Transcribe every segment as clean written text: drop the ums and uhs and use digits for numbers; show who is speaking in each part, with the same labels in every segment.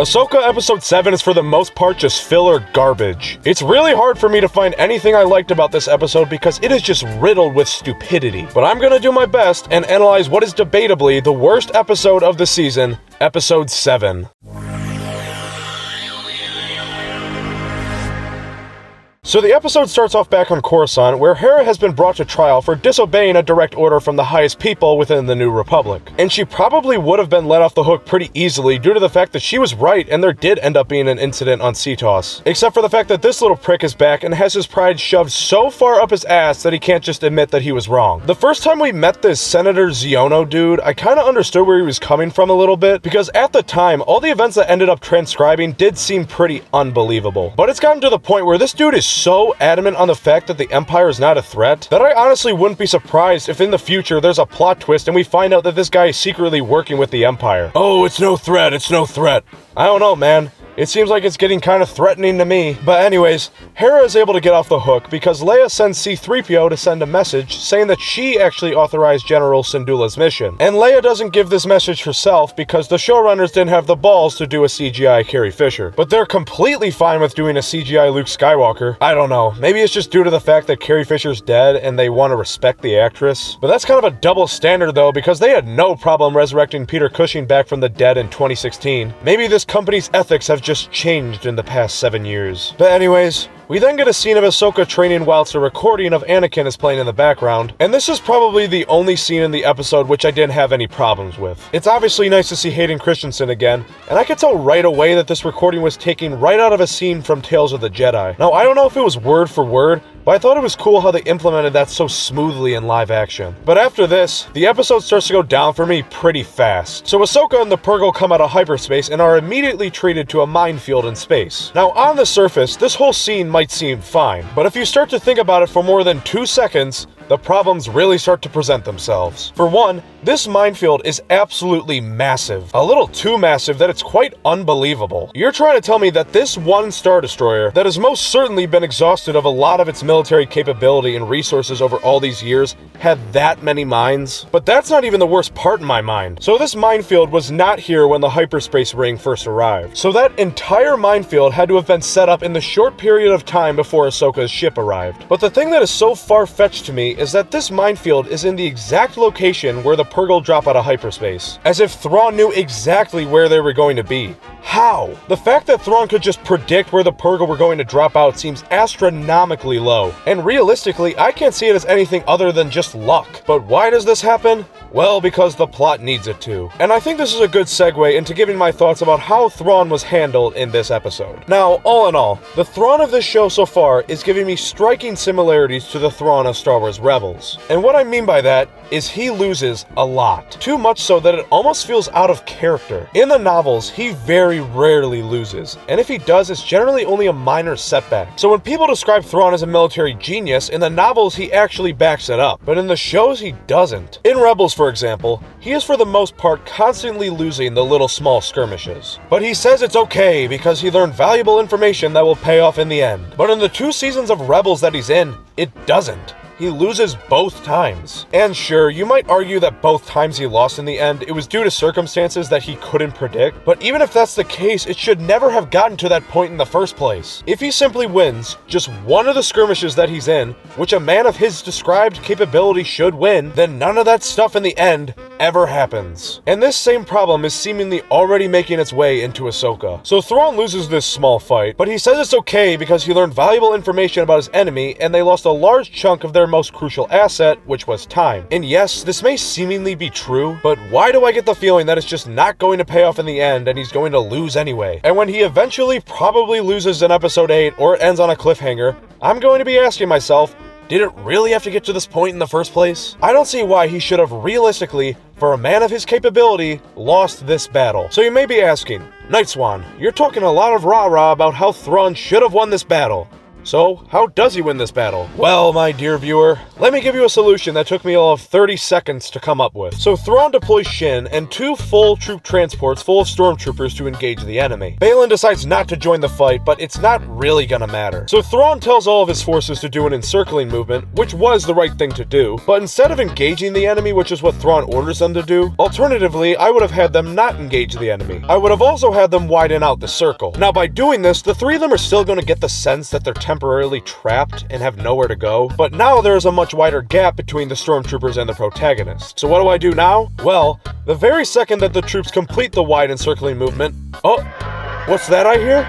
Speaker 1: Ahsoka Episode 7 is for the most part just filler garbage. It's really hard for me to find anything I liked about this episode because it is just riddled with stupidity. But I'm gonna do my best and analyze what is debatably the worst episode of the season, Episode 7. So the episode starts off back on Coruscant, where Hera has been brought to trial for disobeying a direct order from the highest people within the New Republic. And she probably would have been let off the hook pretty easily due to the fact that she was right and there did end up being an incident on Cetos. Except for the fact that this little prick is back and has his pride shoved so far up his ass that he can't just admit that he was wrong. The first time we met this Senator Xiono dude, I kinda understood where he was coming from a little bit, because at the time, all the events that ended up transcribing did seem pretty unbelievable. But it's gotten to the point where this dude is so adamant on the fact that the Empire is not a threat that I honestly wouldn't be surprised if in the future there's a plot twist and we find out that this guy is secretly working with the Empire. Oh, it's no threat, it's no threat. I don't know, man. It seems like it's getting kind of threatening to me. But anyways, Hera is able to get off the hook because Leia sends C-3PO to send a message saying that she actually authorized General Syndulla's mission. And Leia doesn't give this message herself because the showrunners didn't have the balls to do a CGI Carrie Fisher. But they're completely fine with doing a CGI Luke Skywalker. I don't know, maybe it's just due to the fact that Carrie Fisher's dead and they want to respect the actress. But that's kind of a double standard though, because they had no problem resurrecting Peter Cushing back from the dead in 2016. Maybe this company's ethics have just changed in the past 7 years. But anyways, we then get a scene of Ahsoka training whilst a recording of Anakin is playing in the background, and this is probably the only scene in the episode which I didn't have any problems with. It's obviously nice to see Hayden Christensen again, and I could tell right away that this recording was taken right out of a scene from Tales of the Jedi. Now, I don't know if it was word for word, but I thought it was cool how they implemented that so smoothly in live action. But after this, the episode starts to go down for me pretty fast. So Ahsoka and the Purrgil come out of hyperspace and are immediately treated to a minefield in space. Now, on the surface, this whole scene might seem fine, but if you start to think about it for more than 2 seconds, the problems really start to present themselves. For one, this minefield is absolutely massive. A little too massive that it's quite unbelievable. You're trying to tell me that this one Star Destroyer that has most certainly been exhausted of a lot of its military capability and resources over all these years had that many mines? But that's not even the worst part in my mind. So this minefield was not here when the hyperspace ring first arrived. So that entire minefield had to have been set up in the short period of time before Ahsoka's ship arrived. But the thing that is so far-fetched to me is that this minefield is in the exact location where the Purrgil drop out of hyperspace, as if Thrawn knew exactly where they were going to be. How? The fact that Thrawn could just predict where the Purrgil were going to drop out seems astronomically low, and realistically, I can't see it as anything other than just luck. But why does this happen? Well, because the plot needs it to. And I think this is a good segue into giving my thoughts about how Thrawn was handled in this episode. Now, all in all, the Thrawn of this show so far is giving me striking similarities to the Thrawn of Star Wars Rebels. And what I mean by that is he loses a lot. Too much so that it almost feels out of character. In the novels, he very rarely loses, and if he does, it's generally only a minor setback. So when people describe Thrawn as a military genius, in the novels he actually backs it up, but in the shows he doesn't. In Rebels, for example, he is for the most part constantly losing the little small skirmishes. But he says it's okay because he learned valuable information that will pay off in the end. But in the 2 seasons of Rebels that he's in, it doesn't. He loses both times. And sure, you might argue that both times he lost in the end, it was due to circumstances that he couldn't predict, but even if that's the case, it should never have gotten to that point in the first place. If he simply wins just one of the skirmishes that he's in, which a man of his described capability should win, then none of that stuff in the end ever happens. And this same problem is seemingly already making its way into Ahsoka. So Thrawn loses this small fight, but he says it's okay because he learned valuable information about his enemy and they lost a large chunk of their most crucial asset, which was time. And yes, this may seemingly be true, but why do I get the feeling that it's just not going to pay off in the end and he's going to lose anyway? And when he eventually probably loses in episode 8 or it ends on a cliffhanger, I'm going to be asking myself, did it really have to get to this point in the first place? I don't see why he should have realistically, for a man of his capability, lost this battle. So you may be asking, Nightswan, you're talking a lot of rah-rah about how Thrawn should have won this battle. So, how does he win this battle? Well, my dear viewer, let me give you a solution that took me all of 30 seconds to come up with. So Thrawn deploys Shin and 2 full troop transports full of stormtroopers to engage the enemy. Baylan decides not to join the fight, but it's not really gonna matter. So Thrawn tells all of his forces to do an encircling movement, which was the right thing to do, but instead of engaging the enemy, which is what Thrawn orders them to do, alternatively, I would have had them not engage the enemy. I would have also had them widen out the circle. Now, by doing this, the 3 of them are still going to get the sense that they're temporarily trapped and have nowhere to go, but now there is a much wider gap between the stormtroopers and the protagonist. So what do I do now? Well, the very second that the troops complete the wide encircling movement... Oh, what's that I hear?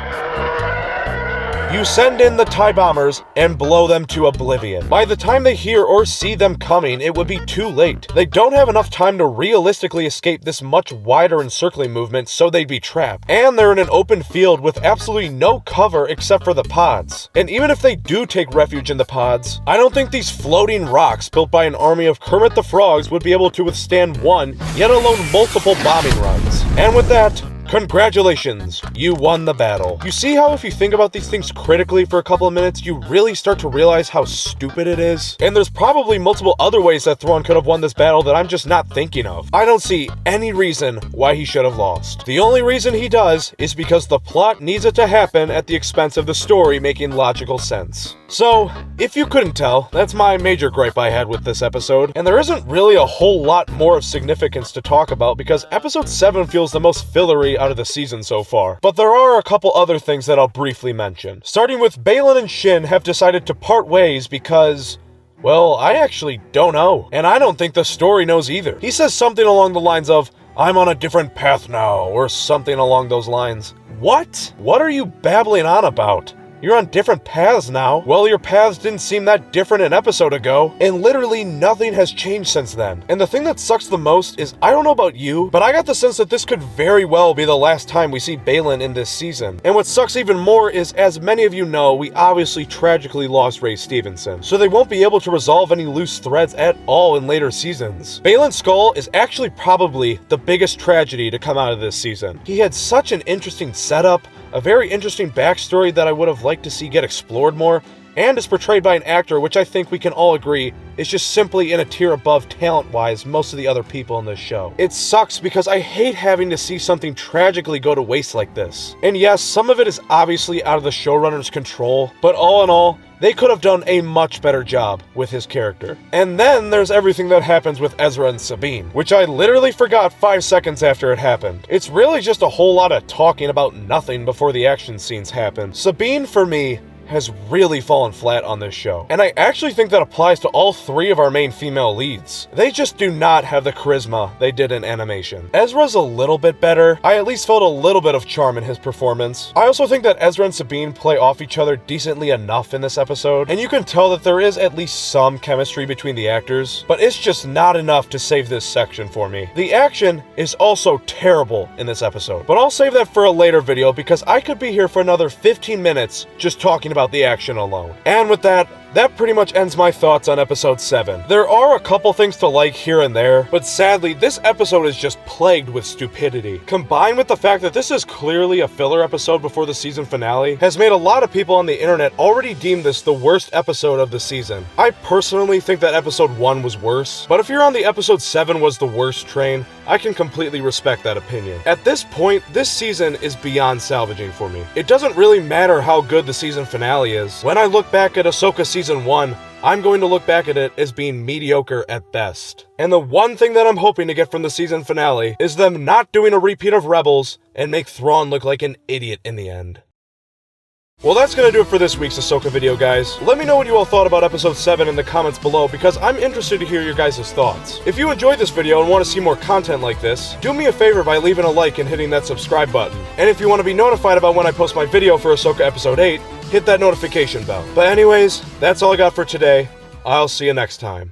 Speaker 1: You send in the TIE bombers and blow them to oblivion. By the time they hear or see them coming, it would be too late. They don't have enough time to realistically escape this much wider encircling movement, so they'd be trapped. And they're in an open field with absolutely no cover except for the pods. And even if they do take refuge in the pods, I don't think these floating rocks built by an army of Kermit the Frogs would be able to withstand one, yet alone multiple bombing runs. And with that, congratulations, you won the battle. You see how if you think about these things critically for a couple of minutes, you really start to realize how stupid it is? And there's probably multiple other ways that Thrawn could have won this battle that I'm just not thinking of. I don't see any reason why he should have lost. The only reason he does is because the plot needs it to happen at the expense of the story making logical sense. So, if you couldn't tell, that's my major gripe I had with this episode, and there isn't really a whole lot more of significance to talk about because episode 7 feels the most fillery out of the season so far. But there are a couple other things that I'll briefly mention. Starting with Baylan and Shin have decided to part ways because... well, I actually don't know. And I don't think the story knows either. He says something along the lines of, "I'm on a different path now," or something along those lines. What? What are you babbling on about? You're on different paths now. Well, your paths didn't seem that different an episode ago, and literally nothing has changed since then. And the thing that sucks the most is, I don't know about you, but I got the sense that this could very well be the last time we see Baylan in this season. And what sucks even more is, as many of you know, we obviously tragically lost Ray Stevenson, so they won't be able to resolve any loose threads at all in later seasons. Baylan Skoll is actually probably the biggest tragedy to come out of this season. He had such an interesting setup, a very interesting backstory that I would have liked to see get explored more, and is portrayed by an actor which I think we can all agree is just simply in a tier above talent-wise most of the other people in this show. It sucks because I hate having to see something tragically go to waste like this. And yes, some of it is obviously out of the showrunner's control, but all in all, they could have done a much better job with his character. And then there's everything that happens with Ezra and Sabine, which I literally forgot 5 seconds after it happened. It's really just a whole lot of talking about nothing before the action scenes happen. Sabine, for me, has really fallen flat on this show. And I actually think that applies to all 3 of our main female leads. They just do not have the charisma they did in animation. Ezra's a little bit better. I at least felt a little bit of charm in his performance. I also think that Ezra and Sabine play off each other decently enough in this episode, and you can tell that there is at least some chemistry between the actors, but it's just not enough to save this section for me. The action is also terrible in this episode, but I'll save that for a later video because I could be here for another 15 minutes just talking about the action alone. And with that pretty much ends my thoughts on episode 7. There are a couple things to like here and there, but sadly, this episode is just plagued with stupidity. Combined with the fact that this is clearly a filler episode before the season finale, has made a lot of people on the internet already deem this the worst episode of the season. I personally think that episode 1 was worse, but if you're on the episode 7 was the worst train, I can completely respect that opinion. At this point, this season is beyond salvaging for me. It doesn't really matter how good the season finale is. When I look back at Ahsoka Season 1, I'm going to look back at it as being mediocre at best. And the one thing that I'm hoping to get from the season finale is them not doing a repeat of Rebels and make Thrawn look like an idiot in the end. Well, that's gonna do it for this week's Ahsoka video, guys. Let me know what you all thought about episode 7 in the comments below because I'm interested to hear your guys' thoughts. If you enjoyed this video and want to see more content like this, do me a favor by leaving a like and hitting that subscribe button. And if you want to be notified about when I post my video for Ahsoka episode 8, hit that notification bell. But anyways, that's all I got for today. I'll see you next time.